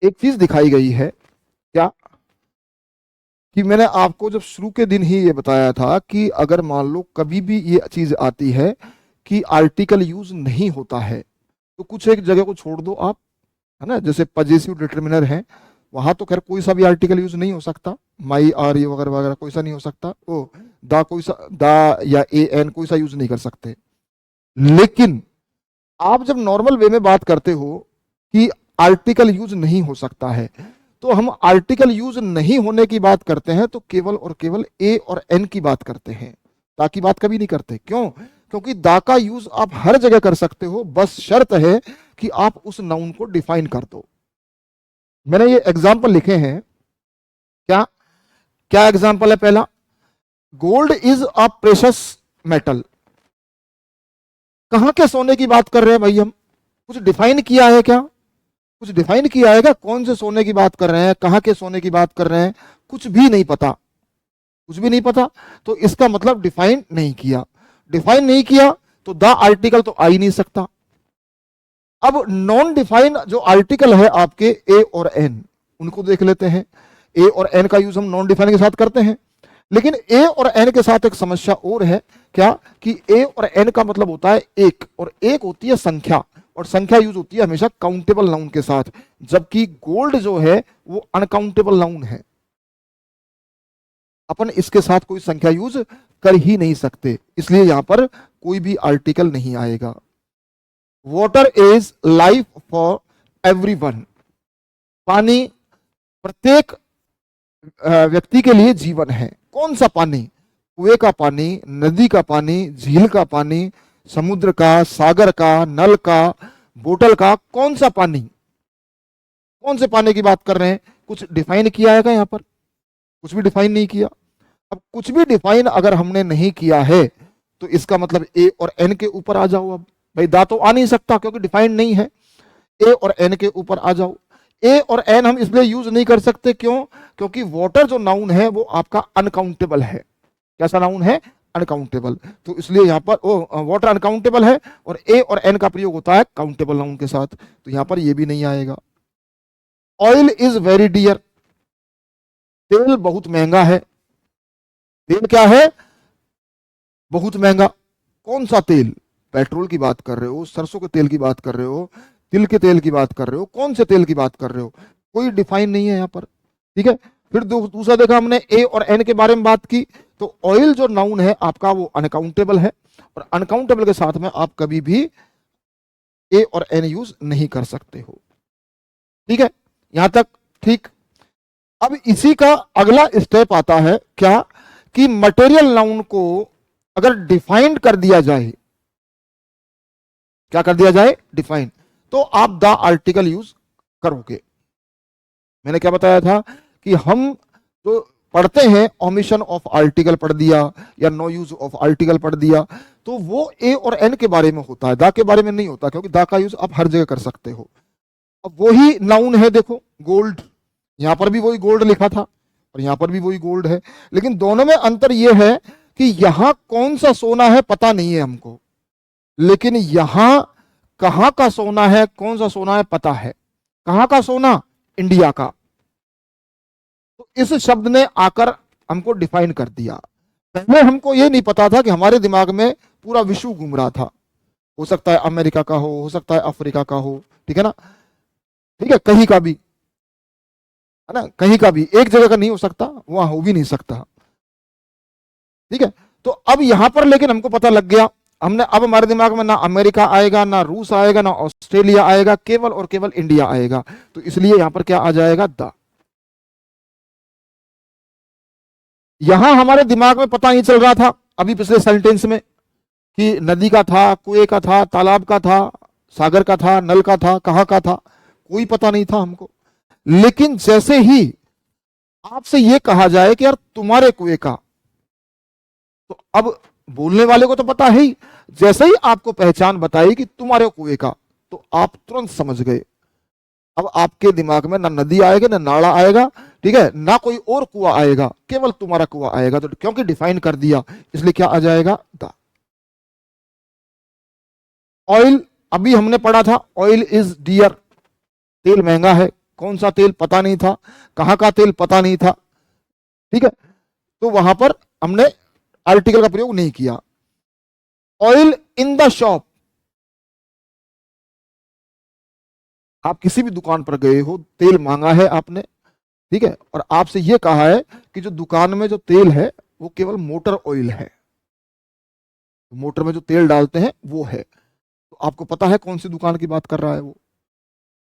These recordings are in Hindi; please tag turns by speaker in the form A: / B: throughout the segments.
A: एक चीज दिखाई गई है क्या, कि मैंने आपको जब शुरू के दिन ही ये बताया था कि अगर मान लो कभी भी ये चीज आती है कि आर्टिकल यूज नहीं होता है, तो कुछ एक जगह को छोड़ दो आप, है ना। जैसे पजेसिव डिटर्मिनर है, वहां तो खैर कोई सा भी आर्टिकल यूज नहीं हो सकता, माई आर ये वगैरह वगैरह कोई सा नहीं हो सकता, ओ दा कोई सा, दा या ए एन कोई सा यूज नहीं कर सकते। लेकिन आप जब नॉर्मल वे में बात करते हो कि आर्टिकल यूज नहीं हो सकता है, तो हम आर्टिकल यूज नहीं होने की बात करते हैं तो केवल और केवल ए और एन की बात करते हैं, दा की बात कभी नहीं करते। क्यों? क्योंकि दा का यूज आप हर जगह कर सकते हो, बस शर्त है कि आप उस नाउन को डिफाइन कर दो। मैंने ये एग्जाम्पल लिखे हैं, क्या क्या एग्जाम्पल है? पहला, gold is a precious metal. कहां के सोने की बात कर रहे हैं भाई हम? कुछ डिफाइन किया है क्या? कुछ डिफाइन किया है क्या? कौन से सोने की बात कर रहे हैं, कहां के सोने की बात कर रहे हैं? कुछ भी नहीं पता, कुछ भी नहीं पता। तो इसका मतलब डिफाइन नहीं किया। डिफाइन नहीं किया तो द आर्टिकल तो आ ही नहीं सकता। अब नॉन डिफाइन जो आर्टिकल है आपके ए और एन, उनको देख लेते हैं। ए और एन का यूज हम नॉन डिफाइन के साथ करते हैं, लेकिन ए और एन के साथ एक समस्या और है, क्या कि ए और एन का मतलब होता है एक, और एक होती है संख्या, और संख्या यूज होती है हमेशा काउंटेबल नाउन के साथ, जबकि गोल्ड जो है वो अनकाउंटेबल नाउन है। अपन इसके साथ कोई संख्या यूज कर ही नहीं सकते, इसलिए यहां पर कोई भी आर्टिकल नहीं आएगा। Water is life for everyone. पानी प्रत्येक व्यक्ति के लिए जीवन है। कौन सा पानी? कुएं का पानी, नदी का पानी, झील का पानी, समुद्र का, सागर का, नल का, बोतल का, कौन सा पानी? कौन से पानी की बात कर रहे हैं? कुछ डिफाइन किया है क्या यहां पर? कुछ भी डिफाइन नहीं किया। अब कुछ भी डिफाइन अगर हमने नहीं किया है तो इसका मतलब ए और एन के ऊपर आ जाओ। अब भाई दा तो आ नहीं सकता क्योंकि डिफाइन नहीं है, ए और एन के ऊपर आ जाओ। ए और एन हम इसलिए यूज नहीं कर सकते, क्यों? क्योंकि वाटर जो नाउन है वो आपका अनकाउंटेबल है। कैसा नाउन है? अनकाउंटेबल। तो इसलिए यहां पर वाटर अनकाउंटेबल है, और ए और एन का प्रयोग होता है काउंटेबल नाउन के साथ, तो यहां पर ये भी नहीं आएगा। Oil is very dear. तेल बहुत महंगा है। तेल क्या है? बहुत महंगा। कौन सा तेल? पेट्रोल की बात कर रहे हो, सरसों के तेल की बात कर रहे हो, तिल के तेल की बात कर रहे हो, कौन से तेल की बात कर रहे हो? कोई डिफाइन नहीं है यहां पर। ठीक है। फिर दूसरा देखा हमने, ए और एन के बारे में बात की, तो ऑयल जो नाउन है आपका वो अनकाउंटेबल है, और अनकाउंटेबल के साथ में आप कभी भी ए और एन यूज नहीं कर सकते हो। ठीक है, यहां तक ठीक। अब इसी का अगला स्टेप आता है, क्या कि मटेरियल नाउन को अगर डिफाइंड कर दिया जाए, क्या कर दिया जाए? डिफाइन, तो आप द आर्टिकल यूज करोगे। मैंने क्या बताया था कि हम जो पढ़ते हैं ओमिशन ऑफ आर्टिकल पढ़ दिया या नो यूज ऑफ आर्टिकल पढ़ दिया, तो वो ए और एन के बारे में होता है, दा के बारे में नहीं होता, क्योंकि दा का यूज आप हर जगह कर सकते हो। अब वही नाउन है, देखो गोल्ड, यहां पर भी वही गोल्ड लिखा था और यहां पर भी वही गोल्ड है, लेकिन दोनों में अंतर यह है कि यहां कौन सा सोना है पता नहीं है हमको, लेकिन यहां कहां का सोना है, कौन सा सोना है पता है। कहां का सोना? इंडिया का। तो इस शब्द ने आकर हमको डिफाइन कर दिया। पहले हमको यह नहीं पता था कि हमारे दिमाग में पूरा विश्व घूम रहा था, हो सकता है अमेरिका का हो सकता है अफ्रीका का हो, ठीक है ना, ठीक है, कहीं का भी, है ना, कहीं का भी, एक जगह का नहीं हो सकता, वहां हो भी नहीं सकता। ठीक है। तो अब यहां पर लेकिन हमको पता लग गया, हमने अब हमारे दिमाग में ना अमेरिका आएगा, ना रूस आएगा, ना ऑस्ट्रेलिया आएगा, केवल और केवल इंडिया आएगा। तो इसलिए यहां पर क्या आ जाएगा? द। यहां हमारे दिमाग में पता नहीं चल रहा था अभी पिछले सेंटेंस में कि नदी का था, कुएं का था, तालाब का था, सागर का था, नल का था, कहां का था, कोई पता नहीं था हमको। लेकिन जैसे ही आपसे यह कहा जाए कि यार तुम्हारे कुएं का, तो अब बोलने वाले को तो पता है ही, जैसे ही आपको पहचान बताई कि तुम्हारे कुएं का, तो आप तुरंत समझ गए। अब आपके दिमाग में ना नदी आएगा, ना नाला आएगा, ठीक है, ना कोई और कुआं आएगा, केवल तुम्हारा कुआं आएगा। तो क्योंकि डिफाइन कर दिया, इसलिए क्या आ जाएगा? द। ऑयल, अभी हमने पढ़ा था ऑयल इज डियर, तेल महंगा है। कौन सा तेल पता नहीं था, कहाँ का तेल पता नहीं था, ठीक है, तो वहां पर हमने आर्टिकल का प्रयोग नहीं किया। ऑयल इन द शॉप, आप किसी भी दुकान पर गए हो, तेल मांगा है आपने, ठीक है, और आपसे यह कहा है कि जो दुकान में जो तेल है वो केवल मोटर ऑयल है, मोटर में जो तेल डालते हैं वो है, तो आपको पता है कौन सी दुकान की बात कर रहा है वो,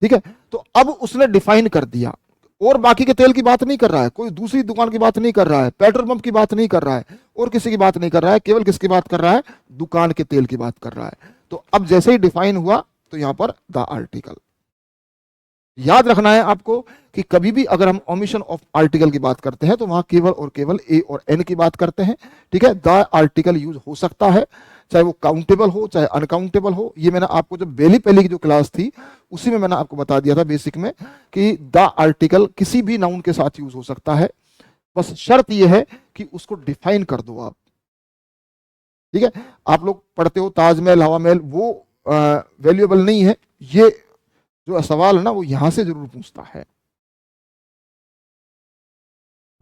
A: ठीक है। तो अब उसने डिफाइन कर दिया, और बाकी के तेल की बात नहीं कर रहा है, कोई दूसरी दुकान की बात नहीं कर रहा है, पेट्रोल पंप की बात नहीं कर रहा है, और किसी की बात नहीं कर रहा है, केवल किसकी बात कर रहा है, दुकान के तेल की बात कर रहा है। तो अब जैसे ही डिफाइन हुआ तो यहां पर द आर्टिकल, याद रखना है आपको कि कभी भी अगर हम ओमिशन ऑफ आर्टिकल की बात करते हैं तो वहां केवल और केवल ए और एन की बात करते हैं, ठीक है। द आर्टिकल यूज हो सकता है, चाहे वो काउंटेबल हो चाहे अनकाउंटेबल हो। ये मैंने आपको जब पहली की जो क्लास थी उसी में मैंने आपको बता दिया था बेसिक में कि द आर्टिकल किसी भी नाउन के साथ यूज हो सकता है, बस शर्त यह है कि उसको डिफाइन कर दो आप, ठीक है। आप लोग पढ़ते हो ताजमहल हवा महल, वो वैल्यूएबल नहीं है, ये जो सवाल है ना वो यहां से जरूर पूछता है।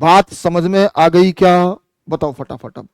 A: बात समझ में आ गई क्या, बताओ फटाफट अब।